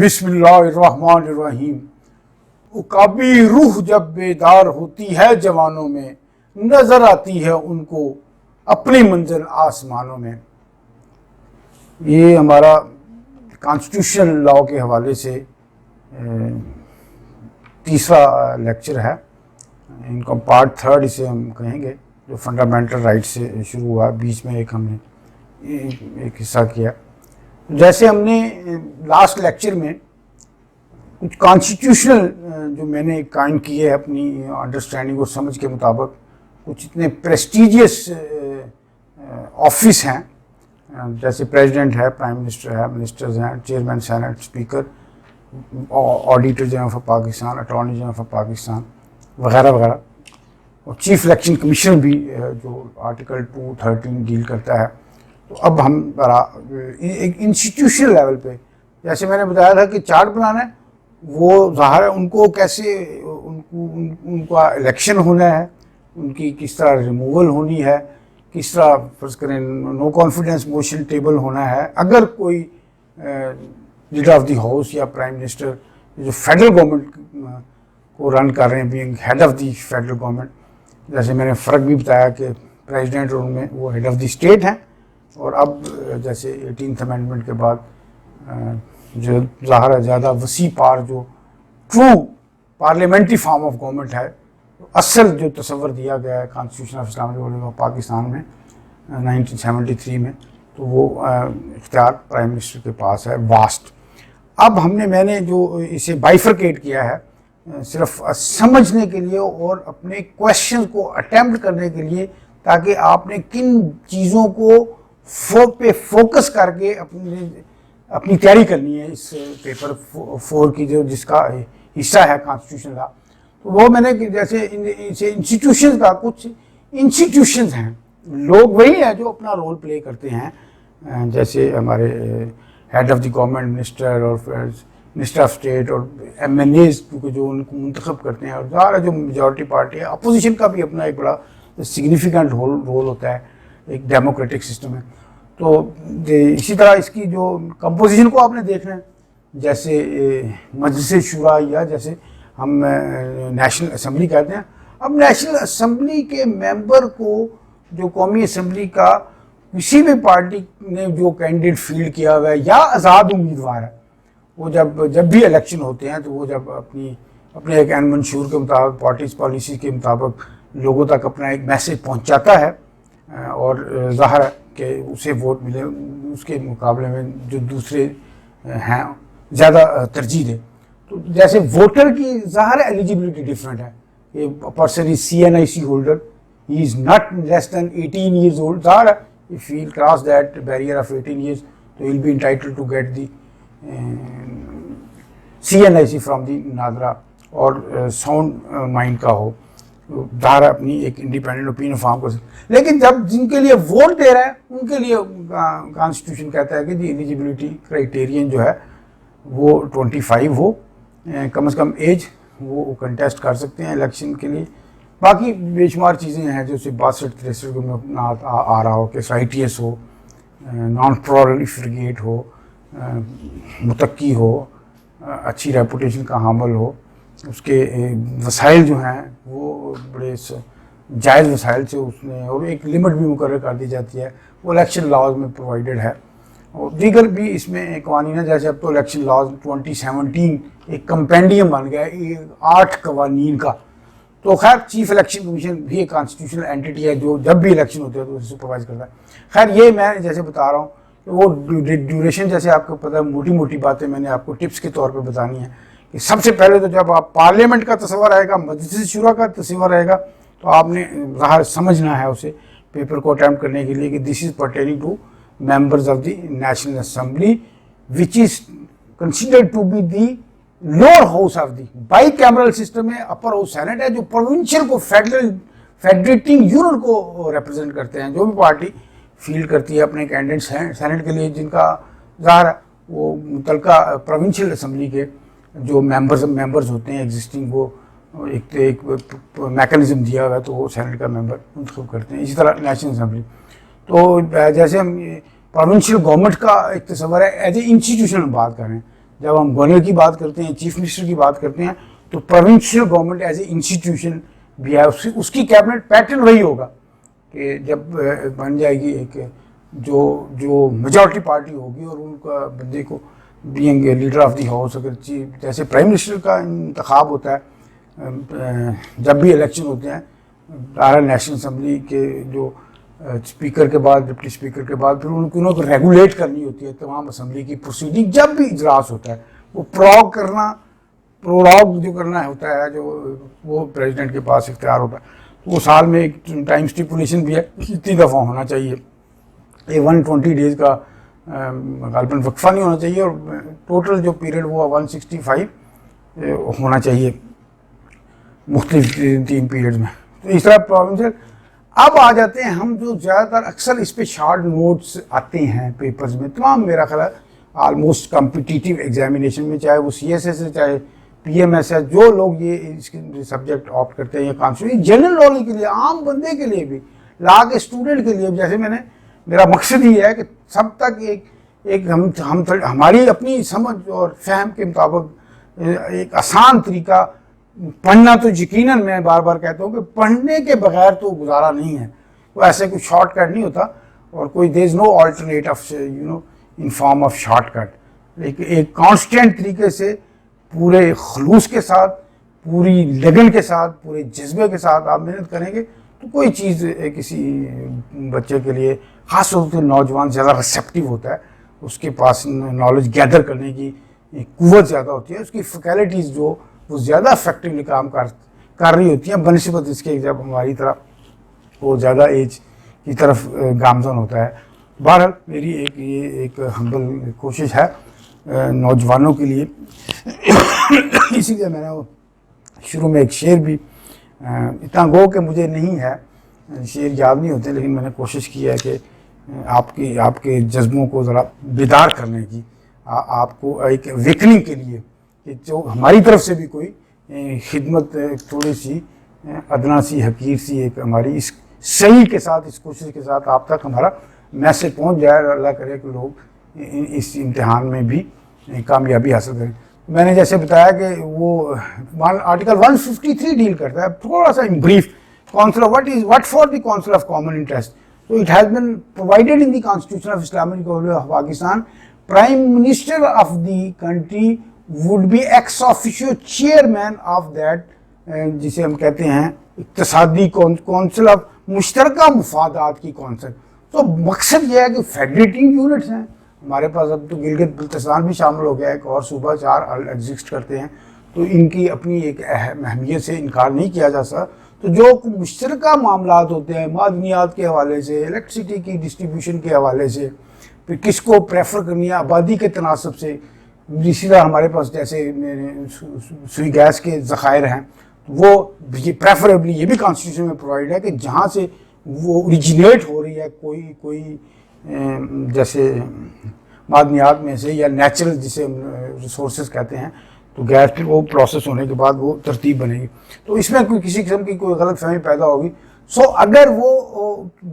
بسم اللہ الرحمن الرحیم. کبھی روح جب بیدار ہوتی ہے جوانوں میں، نظر آتی ہے ان کو اپنی منزل آسمانوں میں. یہ ہمارا کانسٹیٹیوشنل لاء کے حوالے سے تیسرا لیکچر ہے. ان کا پارٹ تھرڈ اسے ہم کہیں گے، جو فنڈامنٹل رائٹ سے شروع ہوا. بیچ میں ہم نے ایک حصہ کیا. جیسے ہم نے لاسٹ لیکچر میں کچھ کانسٹیٹیوشنل جو میں نے قائم کیے اپنی انڈرسٹینڈنگ اور سمجھ کے مطابق، کچھ اتنے پریسٹیجیس آفس ہیں جیسے پریزیڈنٹ ہے، پرائم منسٹر ہے، منسٹرز ہیں، chairman senate, speaker, auditor general of Pakistan, attorney general of Pakistan وغیرہ وغیرہ، اور چیف الیکشن کمیشنر بھی جو آرٹیکل 213 ڈیل کرتا ہے. تو اب ہم ایک انسٹیٹیوشنل لیول پہ، جیسے میں نے بتایا تھا کہ چارٹ بنانا ہے، وہ ظاہر ہے ان کو کیسے ان کا الیکشن ہونا ہے، ان کی کس طرح ریموول ہونی ہے، کس طرح فرض کریں نو کانفیڈنس موشن ٹیبل ہونا ہے اگر کوئی لیڈر آف دی ہاؤس یا پرائم منسٹر جو فیڈرل گورنمنٹ کو رن کر رہے ہیں، being head of the federal government. جیسے میں نے فرق بھی بتایا کہ پریزیڈنٹ اور ان میں وہ ہیڈ آف دی اسٹیٹ ہیں، اور اب جیسے 18th امینڈمنٹ کے بعد جو ظاہر ہے زیادہ وسیع پار جو true parliamentary form of government ہے، اصل جو تصور دیا گیا ہے constitution of Islamic republic of Pakistan میں 1973 میں، تو وہ اختیار پرائم منسٹر کے پاس ہے، واسٹ. اب میں نے جو اسے بائیفرکیٹ کیا ہے صرف سمجھنے کے لیے اور اپنے کویشچن کو اٹیمپٹ کرنے کے لیے، تاکہ آپ نے کن چیزوں کو پہ فوکس کر کے اپنی تیاری کرنی ہے اس پیپر 4 کی، جس کا حصہ ہے کانسٹیٹیوشن لا. تو وہ میں نے جیسے انسٹیٹیوشنز کا، کچھ انسٹیٹیوشنز ہیں، لوگ وہی ہیں جو اپنا رول پلے کرتے ہیں، جیسے ہمارے head of the government, minister اور منسٹر آف اسٹیٹ اور ایم این ایز، کیونکہ جو ان کو منتخب کرتے ہیں، اور ظاہر جو میجورٹی پارٹی ہے، اپوزیشن کا بھی اپنا ایک بڑا سگنیفیکنٹ رول ہوتا ہے، ایک ڈیموکریٹک سسٹم ہے. تو اسی طرح اس کی جو کمپوزیشن کو آپ نے دیکھنا ہے، جیسے مجلس شورا یا جیسے ہم نیشنل اسمبلی کہتے ہیں. اب نیشنل اسمبلی کے ممبر کو، جو قومی اسمبلی کا کسی بھی پارٹی نے جو کینڈیڈیٹ فیلڈ کیا ہوا ہے یا آزاد امیدوار ہے، وہ جب بھی الیکشن ہوتے ہیں تو وہ جب اپنے ایک این منشور کے مطابق، پارٹیز پالیسی کے مطابق لوگوں تک اپنا ایک میسیج پہنچاتا ہے، اور ظاہر ہے کہ اسے ووٹ ملے، اس کے مقابلے میں جو دوسرے ہیں زیادہ ترجیح دے. تو جیسے ووٹر کی ظاہر ایلیجیبلٹی ڈفرینٹ ہے. کہ person is CNIC holder, he is not less than 18 years old. ظاہر ہے if he will cross that barrier of 18 years, so he will be entitled to get the CNIC from the NADRA, اور sound mind کا ہو، ظاہر اپنی ایک independent opinion form کر سکتے. لیکن جب جن کے لیے ووٹ دے رہے ہیں ان کے لیے کانسٹیٹیوشن کہتا ہے کہ جی ایلیجیبلٹی کرائٹیرین جو ہے وہ 25 ہو کم از کم ایج، وہ کنٹیسٹ کر سکتے ہیں الیکشن کے لیے. باقی بے شمار چیزیں ہیں جو 62-63 میں آ رہا ہو، کہ ITS ہو، نان پرولیفریگیٹ ہو، متقی ہو، اچھی ریپوٹیشن کا حامل ہو، اس کے وسائل جو ہیں وہ بڑے جائز وسائل سے اس نے، اور ایک لمٹ بھی مقرر کر دی جاتی ہے، وہ الیکشن لاز میں پرووائڈڈ ہے. اور دیگر بھی اس میں قوانین ہیں. جیسے اب تو الیکشن لاز 2017 ایک کمپینڈیم بن گیا ہے 8 قوانین کا. تو خیر چیف الیکشن کمیشن بھی ایک کانسٹیٹیوشنل اینٹی ہے جو جب بھی الیکشن ہوتے ہیں تو اسے سپروائز کرتا ہے. خیر یہ میں جیسے بتا رہا ہوں کہ وہ ڈیوریشن، جیسے آپ کو پتہ ہے موٹی موٹی باتیں میں نے آپ کو ٹپس کے طور پہ بتانی ہیں. کہ سب سے پہلے تو جب آپ پارلیمنٹ کا تصور آئے گا، مجلس شورا کا تصور آئے گا، تو آپ نے ظاہر سمجھنا ہے اسے پیپر کو اٹیمپٹ کرنے کے لیے کہ this is pertaining to members of the National Assembly which is considered to be the lower house of the bicameral system ہے. اپر ہاؤس سینٹ ہے جو پروونشل کو فیڈریٹنگ یونٹ کو ریپرزینٹ کرتے ہیں. جو بھی پارٹی فیلڈ کرتی ہے اپنے کینڈیڈیٹ سینٹ کے لیے، جن کا ظاہر ہے وہ متعلقہ پروونشل اسمبلی کے جو ممبرز ہوتے ہیں ایگزسٹنگ، وہ ایک میکانزم دیا ہوا ہے تو وہ سینٹ کا ممبر منتخب کرتے ہیں. اسی طرح نیشنل اسمبلی. تو جیسے ہم پروونشل گورنمنٹ کا ایک تصور ہے ایز اے انسٹیٹیوشن ہم بات کر رہے ہیں. جب ہم گورنر کی بات کرتے ہیں, چیف منسٹر کی بات کرتے ہیں, تو provincial government as a institution بھی ہے, اس کی کیبنٹ پیٹرن وہی ہوگا کہ جب بن جائے گی ایک جو میجورٹی پارٹی ہوگی اور ان کا بندے کو being leader of the house, اگر جیسے پرائم منسٹر کا انتخاب ہوتا ہے جب بھی الیکشن ہوتے ہیں نیشنل اسمبلی کے جو اسپیکر کے بعد ڈپٹی اسپیکر کے بعد, پھر انہوں کو ریگولیٹ کرنی ہوتی ہے تمام اسمبلی کی پروسیڈنگ. جب بھی اجلاس ہوتا ہے وہ پروراگ جو کرنا ہوتا ہے, جو وہ پریزیڈنٹ کے پاس اختیار ہوتا ہے, تو وہ سال میں ایک ٹائم اسٹیپولیشن بھی ہے اتنی دفعہ ہونا چاہیے. یہ 120 days کا غالباً وقفہ نہیں ہونا چاہیے, اور ٹوٹل جو پیریڈ وہ 165 ہونا چاہیے مختلف 3 پیریڈ میں. تو اس طرح پروونشل. اب آ جاتے ہیں ہم جو زیادہ تر اکثر اس پہ شارٹ نوٹس آتے ہیں پیپرز میں, تمام میرا خیال ہے آلموسٹ کمپٹیٹیو ایگزامینیشن میں, چاہے وہ سی ایس ایس ہے چاہے پی ایم ایس ہے, جو لوگ یہ اس کے سبجیکٹ آپٹ کرتے ہیں یا کانسٹیٹیوشن جنرل نالج کے لیے, عام بندے کے لیے بھی, لا کے اسٹوڈنٹ کے لیے, جیسے میرا مقصد یہ ہے کہ سب تک ایک ہماری اپنی سمجھ اور فہم کے مطابق ایک آسان طریقہ پڑھنا. تو یقیناً میں بار بار کہتا ہوں کہ پڑھنے کے بغیر تو گزارا نہیں ہے, وہ ایسے کوئی شارٹ کٹ نہیں ہوتا, اور کوئی there is no alternate of in form of shortcut. لیکن ایک کانسٹینٹ طریقے سے پورے خلوص کے ساتھ, پوری لگن کے ساتھ, پورے جذبے کے ساتھ آپ محنت کریں گے تو کوئی چیز کسی بچے کے لیے, خاص طور سے نوجوان زیادہ ریسیپٹیو ہوتا ہے, اس کے پاس نالج گیدر کرنے کی قوت زیادہ ہوتی ہے, اس کی فیکلٹیز جو وہ زیادہ افیکٹولی کام کر رہی ہوتی ہیں بنسبت اس کے جب ہماری طرح وہ زیادہ ایج کی طرف گامزن ہوتا ہے. بہرحال میری ایک ہمبل کوشش ہے نوجوانوں کے لیے, اسی لیے میں نے وہ شروع میں ایک شعر بھی, اتنا گو کہ مجھے نہیں ہے, شعر یاد نہیں ہوتے, لیکن میں نے کوشش کی ہے کہ آپ کے جذبوں کو ذرا بیدار کرنے کی, آپ کو ایک ویکننگ کے لیے, کہ جو ہماری طرف سے بھی کوئی خدمت تھوڑی سی ادنا سی حقیر سی ایک ہماری اس صحیح کے ساتھ, اس کوشش کے ساتھ آپ تک ہمارا میسج پہنچ جائے, اور اللہ کرے کہ لوگ اس امتحان میں بھی کامیابی حاصل کریں. میں نے جیسے بتایا کہ وہ آرٹیکل 153 ڈیل کرتا ہے تھوڑا سا in brief, council what for the council of common interest. So it has been provided in the Constitution of Islamic Republic of Pakistan. Prime Minister of the country would be ex officio chairman of that جسے ہم کہتے ہیں اقتصادی council of مشترکہ مفادات کی council. تو مقصد یہ ہے کہ فیڈریٹنگ یونٹس ہیں ہمارے پاس, اب تو گلگت بلتستان بھی شامل ہو گیا, ایک اور صوبہ 4 ایگزسٹ کرتے ہیں, تو ان کی اپنی ایک اہمیت سے انکار نہیں کیا جا سکتا. تو جو مشترکہ معاملات ہوتے ہیں معدنیات کے حوالے سے, الیکٹریسٹی کی ڈسٹریبیوشن کے حوالے سے, پھر کس کو پریفر کرنی ہے آبادی کے تناسب سے, اسی طرح ہمارے پاس جیسے سوئی گیس کے ذخائر ہیں, وہ یہ پریفریبلی یہ بھی کانسٹیٹیوشن میں پرووائڈ ہے کہ جہاں سے وہ اوریجنیٹ ہو رہی ہے کوئی جیسے معدنیات میں سے یا نیچرل جسے ریسورسز کہتے ہیں, تو گیس پھر وہ پروسیس ہونے کے بعد وہ ترتیب بنے گی. تو اس میں کوئی کسی قسم کی کوئی غلط فہمی پیدا ہوگی. سو اگر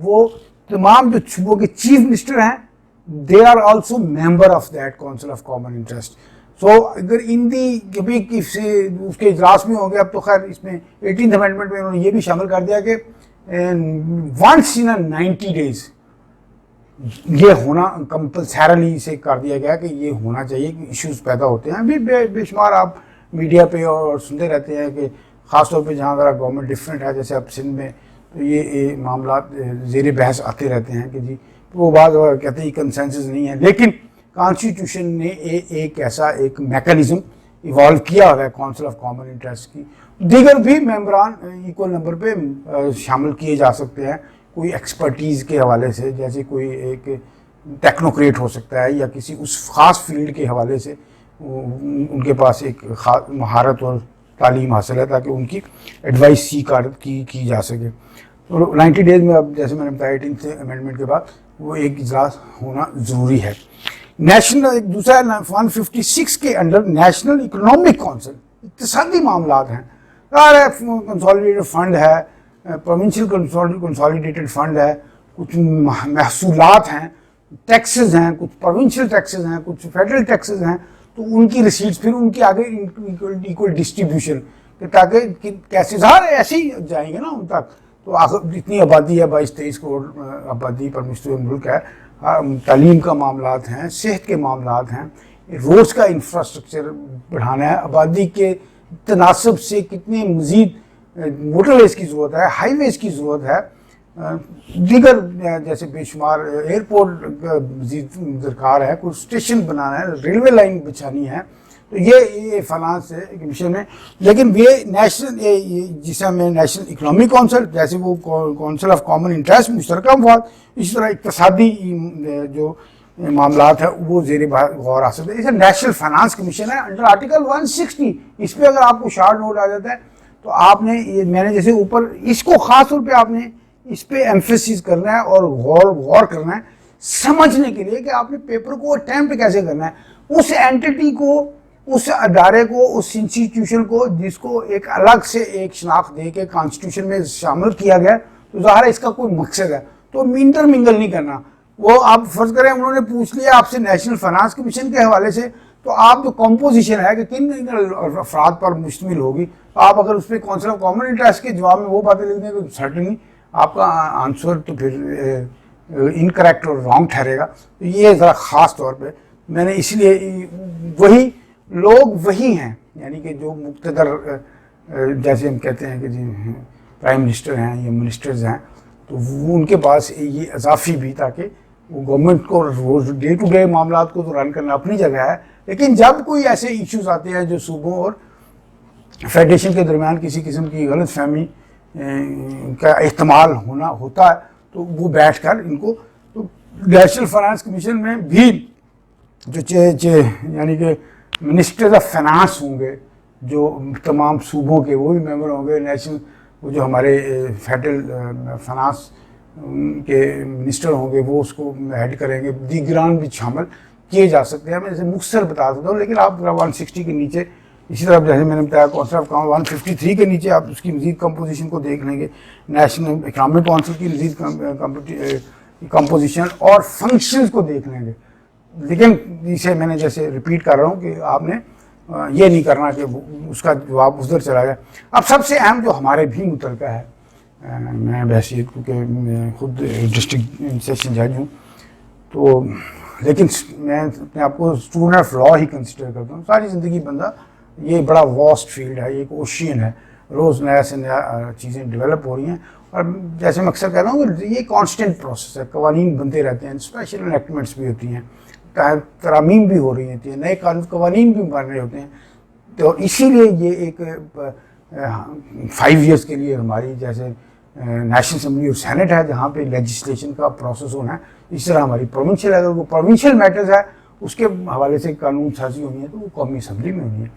وہ تمام جو صوبوں کے چیف منسٹر ہیں they are also member of that council of common interest. So اگر ان دی کبھی اس کے اجلاس میں ہوں گے, اب تو خیر اس میں 18th amendment میں انہوں نے یہ بھی شامل کر دیا کہ once in a 90 days یہ ہونا کمپلسریلی سے کر دیا گیا کہ یہ ہونا چاہیے کہ ایشوز پیدا ہوتے ہیں. ابھی بے شمار آپ میڈیا پہ اور سنتے رہتے ہیں کہ خاص طور پہ جہاں ذرا گورنمنٹ ڈفرینٹ ہے, جیسے اب سندھ میں, تو یہ معاملات زیر بحث آتے رہتے ہیں کہ جی وہ بعض کہتے ہیں کنسنسس نہیں ہے. لیکن کانسٹیٹیوشن نے ایک ایسا ایک میکانزم ایوالو کیا ہوا ہے کونسل آف کامن انٹرسٹ کی. دیگر بھی ممبران ایکول نمبر پہ شامل کیے جا سکتے ہیں, کوئی ایکسپرٹیز کے حوالے سے, جیسے کوئی ایک ٹیکنوکریٹ ہو سکتا ہے یا کسی اس خاص فیلڈ کے حوالے سے ان کے پاس ایک خاص مہارت اور تعلیم حاصل ہے تاکہ ان کی ایڈوائس کی جا سکے. تو 90 days میں اب جیسے میں نے بتایا 18th amendment کے بعد وہ ایک اجلاس ہونا ضروری ہے. نیشنل ایک دوسرا 156 کے انڈر نیشنل اکنامک کونسل, اقتصادی معاملات ہیں, کنسالیڈیٹڈ فنڈ ہے, پروونشل کنسالیڈیٹڈ فنڈ ہے, کچھ محصولات ہیں, ٹیکسز ہیں, کچھ پروونشل ٹیکسز ہیں, کچھ فیڈرل ٹیکسز ہیں. تو ان کی ریسیٹس پھر ان کی آگے ایکول ڈسٹریبیوشن، کہ تاکہ کیسے ظاہر ایسے ہی جائیں گے نا ان تک. تو آخر اتنی آبادی ہے، 22-23 کروڑ آبادی پر مشتمل ملک ہے. تعلیم کا معاملات ہیں، صحت کے معاملات ہیں، روڈز کا انفراسٹرکچر بڑھانا ہے، آبادی کے تناسب سے کتنے مزید موٹر ویز کی ضرورت ہے، ہائی ویز کی ضرورت ہے، دیگر جیسے بے شمار ایئرپورٹ مزید درکار ہے، کوئی اسٹیشن بنانا ہے، ریلوے لائن بچھانی ہے. تو یہ فائنانس کمیشن میں. لیکن یہ نیشنل جسے ہمیں نیشنل اکنامک کونسل، جیسے وہ کونسل آف کامن انٹرسٹ مشترکہ مفاد، اسی طرح اقتصادی جو معاملات ہیں وہ زیر غور آ سکتے ہیں. اسے نیشنل فائنانس کمیشن ہے انڈر آرٹیکل 160. اس پہ اگر آپ کو شارٹ نوٹ آ جاتا ہے تو آپ نے میں نے جیسے اوپر اس کو خاص طور پہ آپ نے اس پہ ایمفیسس کرنا ہے اور غور کرنا ہے سمجھنے کے لیے کہ آپ نے پیپر کو اٹیمپٹ کیسے کرنا ہے. اس اینٹی کو، اس ادارے کو، اس انسٹیٹیوشن کو جس کو ایک الگ سے ایک شناخت دے کے کانسٹیٹیوشن میں شامل کیا گیا، تو ظاہر ہے اس کا کوئی مقصد ہے. تو انٹرمنگل نہیں کرنا. وہ آپ فرض کریں انہوں نے پوچھ لیا آپ سے نیشنل فائنانس کمیشن کے حوالے سے، تو آپ جو کمپوزیشن ہے کہ کن افراد پر مشتمل ہوگی، تو آپ اگر اس پہ کونسل آف کامن انٹرسٹ کے جواب میں وہ باتیں لکھ دیں تو سرٹنلی آپ کا آنسر تو پھر انکریکٹ اور رانگ ٹھہرے گا. تو یہ ذرا خاص طور پہ میں نے اس لیے وہی لوگ وہی ہیں، یعنی کہ جو مقتدر جیسے ہم کہتے ہیں کہ جی پرائم منسٹر ہیں یا منسٹرز ہیں، تو وہ ان کے پاس یہ اضافی بھی، تاکہ وہ گورنمنٹ کو روز ڈے ٹو ڈے معاملات کو تو رن کرنا اپنی جگہ ہے، لیکن جب کوئی ایسے ایشوز آتے ہیں جو صوبوں اور فیڈریشن کے درمیان کسی قسم کی غلط فہمی کا احتمال ہوتا ہے، تو وہ بیٹھ کر ان کو. تو نیشنل فائنانس کمیشن میں بھی جو یعنی کہ منسٹرز آف فائنانس ہوں گے جو تمام صوبوں کے، وہ بھی ممبر ہوں گے. نیشنل وہ جو ہمارے فیڈرل فائنانس کے منسٹر ہوں گے وہ اس کو ہیڈ کریں گے. دیگران بھی شامل کیے جا سکتے ہیں. میں اسے مختصر بتا دیتا ہوں، لیکن آپ 160 کے نیچے، اسی طرح جیسے میں نے بتایا کونسل آف 153 کے نیچے آپ اس کی مزید کمپوزیشن کو دیکھ لیں گے. نیشنل اکنامک کونسل کی مزید کمپوزیشن اور فنکشنز کو دیکھ لیں گے. لیکن اسے میں نے جیسے ریپیٹ کر رہا ہوں کہ آپ نے یہ نہیں کرنا کہ اس کا جواب ادھر چلا جائے. اب سب سے اہم جو ہمارے بھی متعلقہ ہے، میں بحیثیت کیونکہ میں خود ڈسٹرکٹ سیشن جج ہوں، تو لیکن میں اپنے آپ کو student of law he consider کرتا ہوں. ساری زندگی بندہ، یہ بڑا واسٹ فیلڈ ہے، یہ ایک اوشین ہے، روز نیا سے نیا چیزیں ڈیولپ ہو رہی ہیں. اور جیسے میں اکثر کہتا ہوں کہ یہ کانسٹنٹ پروسیس ہے، قوانین بنتے رہتے ہیں، اسپیشل انیکٹمنٹس بھی ہوتی ہیں، ترامیم بھی ہو رہی ہوتی ہیں، نئے قوانین بھی بن رہے ہوتے ہیں. تو اسی لیے یہ ایک 5 ایئرس کے لیے ہماری جیسے نیشنل اسمبلی اور سینٹ ہے جہاں پہ لیجسلیشن کا پروسیس ہونا ہے، اس طرح ہماری پروونشل، اگر وہ پروونشل میٹرز ہے اس کے حوالے سے قانون سازی ہونی ہے تو وہ قومی اسمبلی میں ہونی ہے.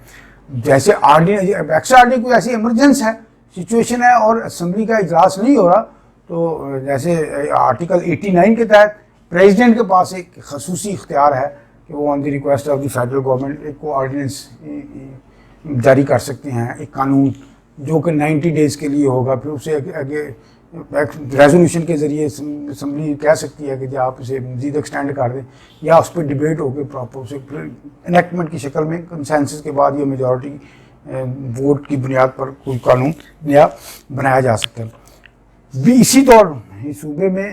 جیسے ایکسٹرا آرڈینری کوئی ایسی ایمرجنس ہے، سچویشن ہے اور اسمبلی کا اجلاس نہیں ہو رہا، تو جیسے آرٹیکل 89 کے تحت پریزیڈنٹ کے پاس ایک خصوصی اختیار ہے کہ وہ on the request of the federal government ایک کو آرڈیننس جاری کر سکتے ہیں، ایک قانون جو کہ 90 ڈیز کے لیے ہوگا. پھر اسے ریزولوشن کے ذریعے اسمبلی کہہ سکتی ہے کہ جب آپ اسے مزید ایکسٹینڈ کر دیں، یا اس پہ ڈبیٹ ہو کے پراپر اسے انیکٹمنٹ کی شکل میں کنسنسس کے بعد یا میجورٹی ووٹ کی بنیاد پر کوئی قانون نیا بنایا جا سکتا ہے. بھی اسی طور صوبے میں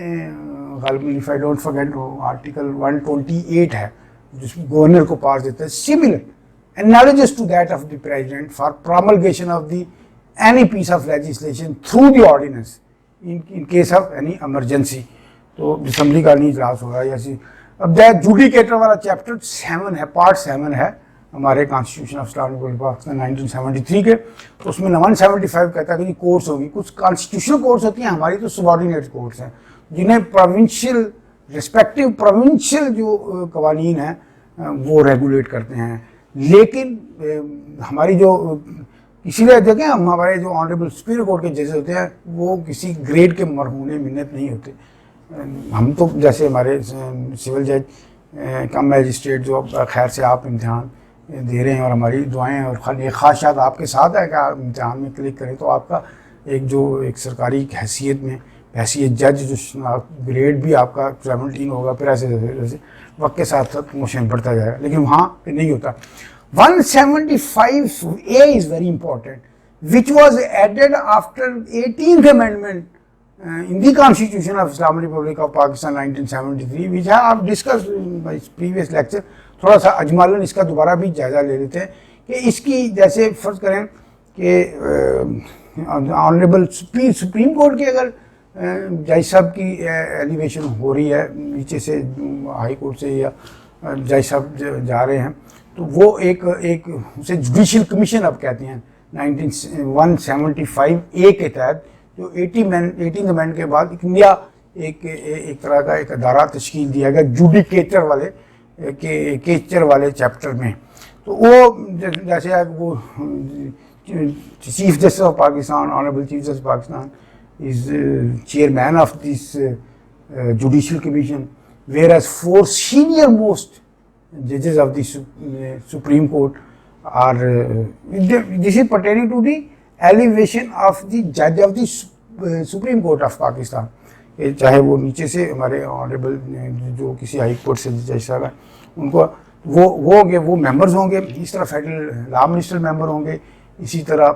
غالباً if I don't forget article 128 ہے جس میں گورنر کو پاور دیتا ہے similar analogous to that of the president for promulgation of the any piece of legislation through the ordinance in case of any emergency. تو اسمبلی کا نہیں اجلاس ہوگا ایسی. اب جوڈیکیٹر والا چیپٹر 7 ہے، پارٹ 7 ہے ہمارے کانسٹیٹیوشن آف اسٹار پاکستان 1973 کے. تو اس میں 175 کہتا ہے کہ کورٹس ہوگی. کچھ کانسٹیٹیوشنل کورٹس ہوتی ہیں، ہماری تو سبارڈینیٹ کورٹس ہیں جنہیں پروونشل ریسپیکٹیو پروونشل جو قوانین ہیں وہ ریگولیٹ کرتے ہیں. لیکن ہماری جو اسی لیے دیکھیں ہمارے جو آنریبل سپیریئر کورٹ کے ججز ہوتے ہیں وہ کسی گریڈ کے مرہون منت نہیں ہوتے. ہم تو جیسے ہمارے سول جج کم میجسٹریٹ جو خیر سے آپ امتحان دے رہے ہیں اور ہماری دعائیں اور خواہشات آپ کے ساتھ ہے کہ آپ امتحان میں کلک کریں تو آپ کا ایک جو ایک سرکاری حیثیت میں حیثیت جج جو گریڈ بھی آپ کا 17 ہوگا، پھر ایسے جیسے وقت کے ساتھ ساتھ پروموشن بڑھتا جائے گا، لیکن وہاں پہ نہیں ہوتا. 175A is very important, which was added after 18th Amendment in the Constitution of Islamic Republic of Pakistan 1973, which I have discussed in my previous lecture. تھوڑا سا اجمالاً اس کا دوبارہ بھی جائزہ لے لیتے ہیں کہ اس کی جیسے فرض کریں کہ آنریبل سپریم کورٹ کے اگر جج صاحب کی ایلیویشن ہو رہی ہے نیچے سے ہائی کورٹ سے یا جج صاحب جا رہے ہیں تو وہ ایک اسے جوڈیشل کمیشن اب کہتے ہیں 175A کے تحت جو 18th امینڈمنٹ کے بعد انڈیا ایک طرح کا ایک ادارہ تشکیل دیا گیا جوڈیکیچر والے چیپٹر میں. تو وہ جیسے وہ chief justice of Pakistan honourable chief justice Pakistan is chairman of this judicial commission, whereas 4 senior most judges of the Supreme Court are this is pertaining to the elevation of the judge of the Supreme Court of Pakistan. چاہے وہ نیچے سے ہمارے honourable جو کسی high court سے جج صاحب ہیں ان کو وہ ہوں گے، وہ ممبرز ہوں گے، اس طرح فیڈرل لا منسٹر ممبر ہوں گے، اسی طرح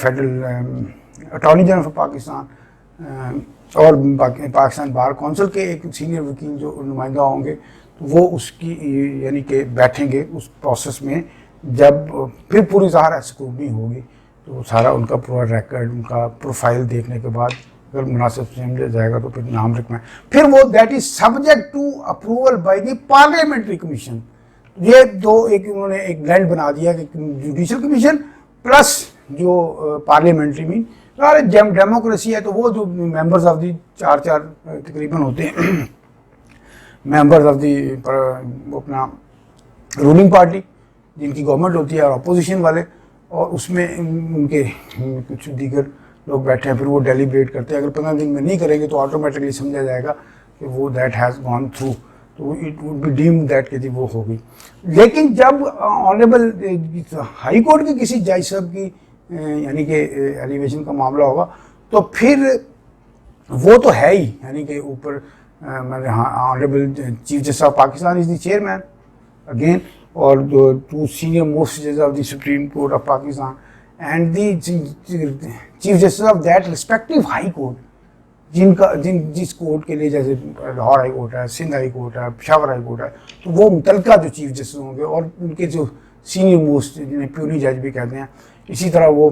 federal attorney general of Pakistan اور پاکستان بار کونسل کے ایک سینئر وکیل جو نمائندہ ہوں گے وہ اس کی یعنی کہ بیٹھیں گے اس پروسیس میں. جب پھر پوری ظاہر اسکروٹنی ہوگی تو سارا ان کا پورا ریکارڈ ان کا پروفائل دیکھنے کے بعد اگر مناسب سمجھا جائے گا تو پھر نام رکھنا ہے. پھر وہ that is subject to approval by the parliamentary commission. یہ دو ایک انہوں نے ایک بلینڈ بنا دیا کہ جوڈیشل کمیشن پلس جو پارلیمنٹری میں ڈیموکریسی ہے تو وہ جو ممبرز آف دی 4 تقریباً ہوتے ہیں ممبرز آف دی اپنا رولنگ پارٹی جن کی گورنمنٹ ہوتی ہے اور اپوزیشن والے، اور اس میں ان کے کچھ دیگر لوگ بیٹھے ہیں، پھر وہ ڈیلیبریٹ کرتے ہیں. اگر 15 دن میں نہیں کریں گے تو آٹومیٹکلی سمجھا جائے گا کہ وہ دیٹ ہیز گون تھرو، تو it would be deem that کہ وہ ہو گئی. لیکن جب آنریبل ہائی کورٹ کے کسی جج صاحب کی یعنی کہ ایلیویشن کا معاملہ ہوگا تو پھر وہ تو ہے ہی یعنی کہ اوپر honourable chief justice of Pakistan is the chairman again, اور جو 2 سینئر موسٹ ججز of the supreme court of Pakistan and the chief justice of that respective high court جس کورٹ کے لیے جیسے لاہور ہائی کورٹ ہے، سندھ ہائی کورٹ ہے، پشاور ہائی کورٹ ہے، تو وہ متعلقہ جو چیف جسٹس ہوں گے اور ان کے جو سینئر موسٹ جنہیں پیونی جج بھی کہتے ہیں. اسی طرح وہ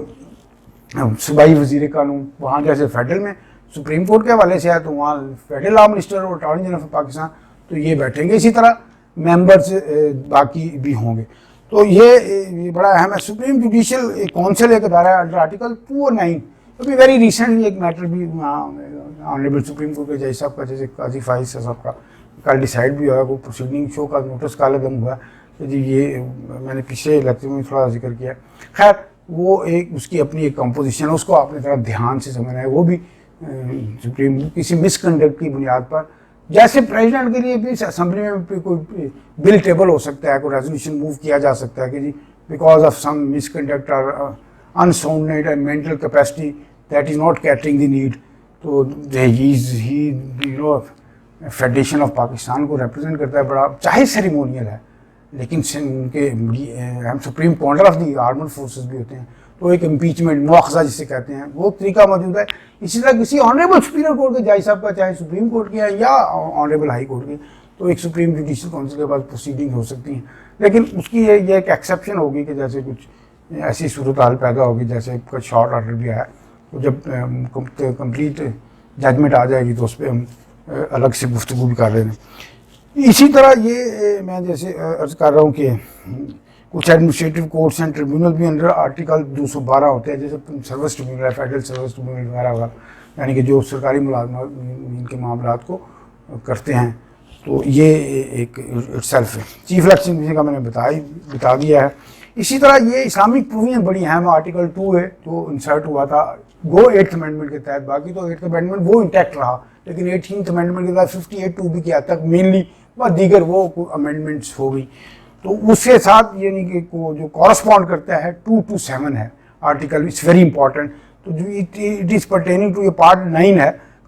صوبائی وزیر قانون وہاں جیسے فیڈرل میں سپریم کورٹ کے حوالے سے ہے تو وہاں فیڈرل لا منسٹر اور اٹارنی جنرل آف پاکستان تو یہ بیٹھیں گے. اسی طرح ممبرز باقی بھی ہوں گے. تو یہ بڑا اہم ہے. سپریم جوڈیشل کونسل ایک ادارہ ہے انڈر آرٹیکل 209. ابھی ویری ریسنٹلی ایک میٹر بھی آنریبل سپریم کورٹ کے جج صاحب کا جیسے قاضی فائز صاحب کا کل ڈیسائڈ بھی ہوا، وہ پروسیڈنگ شو کا نوٹس کالا دم ہوا کہ جی یہ میں نے پچھلے لیکچر میں تھوڑا ذکر کیا. خیر وہ ایک اس کی اپنی ایک کمپوزیشن ہے، اس کو اپنی طرح دھیان سے سمجھنا ہے. وہ بھی سپریم کسی مس کنڈکٹ کی بنیاد پر، جیسے پریزیڈنٹ کے لیے بھی اسمبلی میں کوئی بل ٹیبل ہو سکتا ہے، کوئی ریزولوشن موو کیا جا سکتا ہے کہ جی because of some misconduct اور unsoundness and mental capacity that is not catering the need, تو ہی فیڈریشن آف پاکستان کو ریپرزینٹ کرتا ہے. بڑا چاہے سیریمونیل ہے لیکن ان کے ہم supreme commander of the armed forces بھی ہوتے ہیں، تو ایک امپیچمنٹ مواخذہ جسے کہتے ہیں وہ طریقہ موجود ہے. اسی طرح کسی آنریبل سپیریئر کورٹ کے جج صاحب کا، چاہے سپریم کورٹ کے ہیں یا آنریبل ہائی کورٹ کے، تو ایک سپریم جوڈیشل کونسل کے بعد پروسیڈنگ ہو سکتی ہیں. لیکن اس کی یہ ایک ایکسیپشن ہوگی کہ جیسے کچھ ایسی صورتحال پیدا ہوگی جیسے کچھ شارٹ آرڈر بھی آیا، تو جب کمپلیٹ ججمنٹ آ جائے گی تو اس پہ ہم الگ سے گفتگو بھی کر رہے ہیں. اسی طرح یہ میں جیسے عرض کر رہا ہوں کہ کچھ ایڈمنسٹریٹو کورٹس اینڈ ٹریبیونل بھی انڈر آرٹیکل 212 ہوتے ہیں، جیسے سروس ٹریبیونل ہے، فیڈرل سروس ٹریبیونل وغیرہ وغیرہ، یعنی کہ جو سرکاری ملازمات ان کے معاملات کو کرتے ہیں. تو یہ ایک سیلف ہے. چیف الیکشن کمیشن کا میں نے بتا دیا ہے. اسی طرح یہ اسلامک پروویژن بڑی اہم آرٹیکل 2 ہے جو انسرٹ ہوا تھا گو 8th امینڈمنٹ کے تحت. باقی تو 8th امینڈمنٹ وہ انٹیکٹ رہا، لیکن 18th امینڈمنٹ کے تحت 58(2) کی حد تک مینلی دیگر وہ امینڈمنٹس ہو گئی. تو اس کے ساتھ یعنی کہ جو کورسپونڈ کرتا ہے 2 to 7 ہے آرٹیکل، اٹس ویری امپورٹنٹ. تو جو اٹ از پرٹیننگ ٹو یہ پارٹ 9 ہے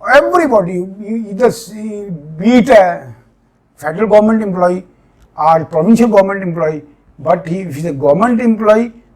everybody, either be it a federal government employee or provincial government employee, but if he is a government employee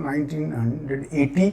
1980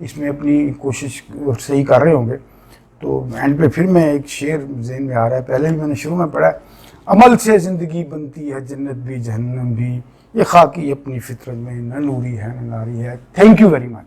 اس میں اپنی کوشش صحیح کر رہے ہوں گے. تو اینڈ پہ پھر میں ایک شعر ذہن میں آ رہا ہے, پہلے بھی میں نے شروع میں پڑھا ہے, عمل سے زندگی بنتی ہے جنت بھی جہنم بھی, یہ خاکی اپنی فطرت میں نہ نوری ہے نہ ناری ہے. Thank you very much.